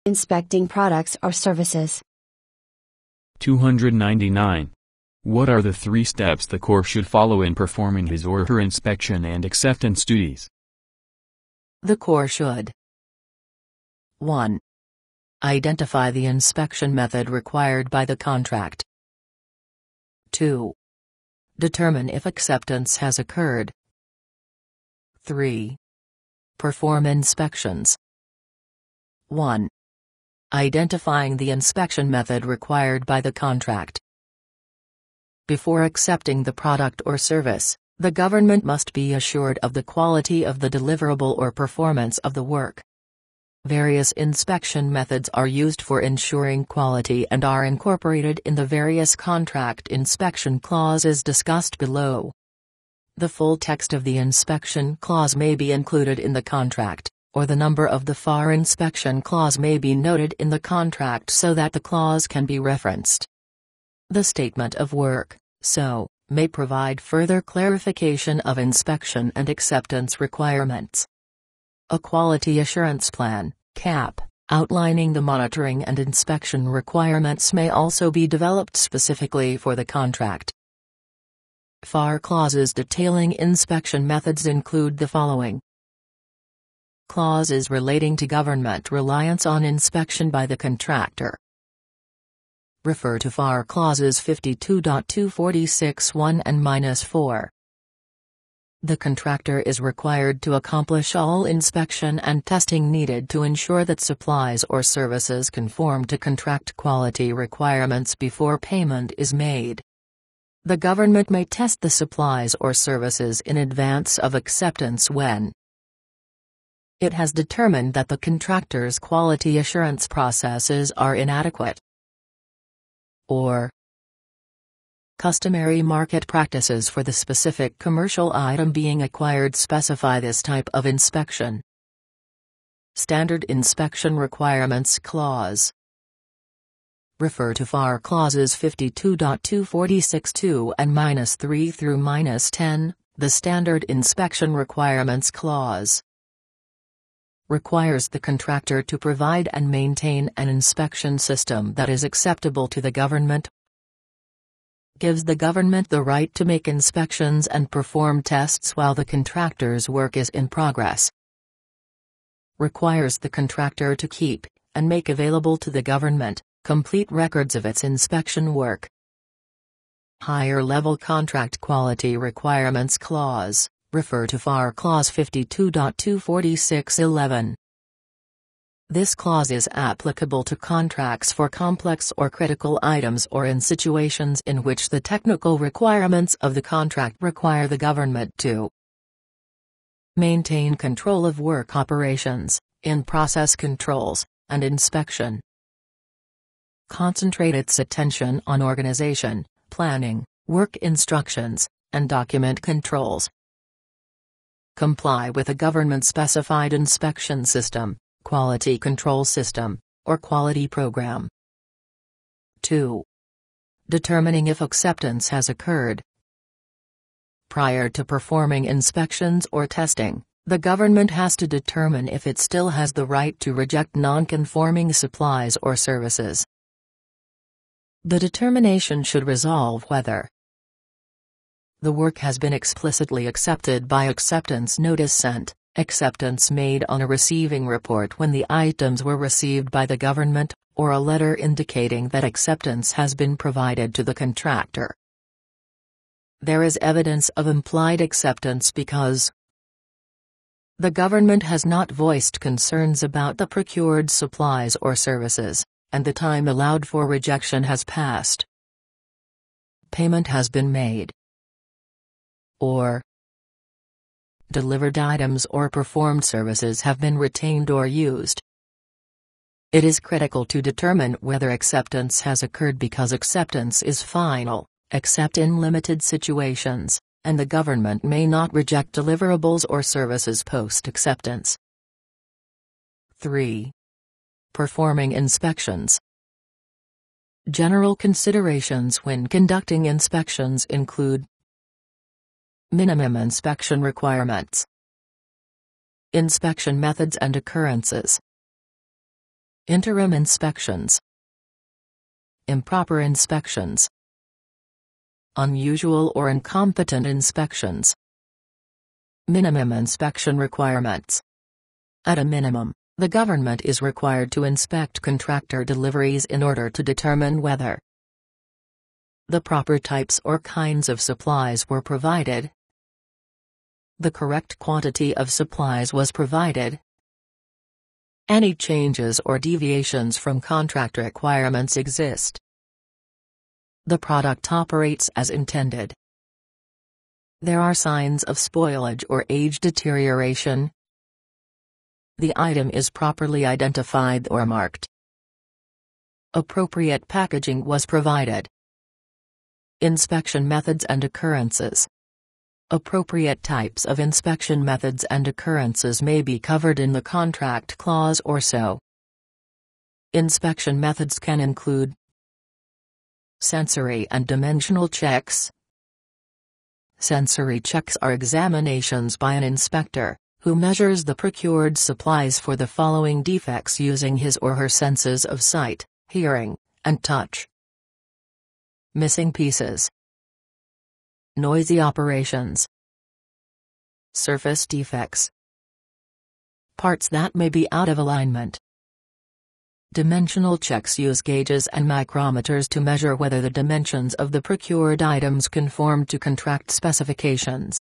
Inspecting products or services. 299. What are the 3 steps the COR should follow in performing his or her inspection and acceptance duties? The COR should 1. Identify the inspection method required by the contract. 2. Determine if acceptance has occurred. 3. Perform inspections. 1. Identifying the inspection method required by the contract. Before accepting the product or service, the government must be assured of the quality of the deliverable or performance of the work. Various inspection methods are used for ensuring quality and are incorporated in the various contract inspection clauses discussed below. The full text of the inspection clause may be included in the contract, or the number of the COR inspection clause may be noted in the contract so that the clause can be referenced. The statement of work, so, may provide further clarification of inspection and acceptance requirements. A Quality Assurance Plan, CAP, outlining the monitoring and inspection requirements may also be developed specifically for the contract. FAR clauses detailing inspection methods include the following. Clauses relating to government reliance on inspection by the contractor. Refer to FAR clauses 52.246(1) and -4. The contractor is required to accomplish all inspection and testing needed to ensure that supplies or services conform to contract quality requirements before payment is made. The government may test the supplies or services in advance of acceptance when it has determined that the contractor's quality assurance processes are inadequate, or customary market practices for the specific commercial item being acquired specify this type of inspection. Standard Inspection Requirements Clause. Refer to FAR clauses 52.246(2) and -3 through -10, the Standard Inspection Requirements Clause. Requires the contractor to provide and maintain an inspection system that is acceptable to the government. Gives the government the right to make inspections and perform tests while the contractor's work is in progress. Requires the contractor to keep, and make available to the government, complete records of its inspection work. Higher-level Contract Quality Requirements Clause, refer to FAR Clause 52.246(11). This clause is applicable to contracts for complex or critical items or in situations in which the technical requirements of the contract require the government to maintain control of work operations, in-process controls, and inspection. Concentrate its attention on organization, planning, work instructions, and document controls. Comply with a government-specified inspection system, quality control system, or quality program. 2. Determining if acceptance has occurred. Prior to performing inspections or testing, the government has to determine if it still has the right to reject non-conforming supplies or services. The determination should resolve whether the work has been explicitly accepted by acceptance notice sent, acceptance made on a receiving report when the items were received by the government, or a letter indicating that acceptance has been provided to the contractor. There is evidence of implied acceptance because the government has not voiced concerns about the procured supplies or services, and the time allowed for rejection has passed. Payment has been made, or delivered items or performed services have been retained or used. It is critical to determine whether acceptance has occurred because acceptance is final, except in limited situations, and the government may not reject deliverables or services post-acceptance. 3. Performing inspections. General considerations when conducting inspections include minimum inspection requirements, inspection methods and occurrences, Interim inspections. Improper inspections. Unusual or incompetent inspections. Minimum inspection requirements. At a minimum, the government is required to inspect contractor deliveries in order to determine whether the proper types or kinds of supplies were provided, the correct quantity of supplies was provided, any changes or deviations from contract requirements exist, the product operates as intended, there are signs of spoilage or age deterioration, the item is properly identified or marked, appropriate packaging was provided. Inspection methods and occurrences. Appropriate types of inspection methods and occurrences may be covered in the contract clause or so. Inspection methods can include sensory and dimensional checks. Sensory checks are examinations by an inspector, who measures the procured supplies for the following defects using his or her senses of sight, hearing, and touch. Missing pieces. Noisy operations. Surface defects. Parts that may be out of alignment. Dimensional checks use gauges and micrometers to measure whether the dimensions of the procured items conform to contract specifications.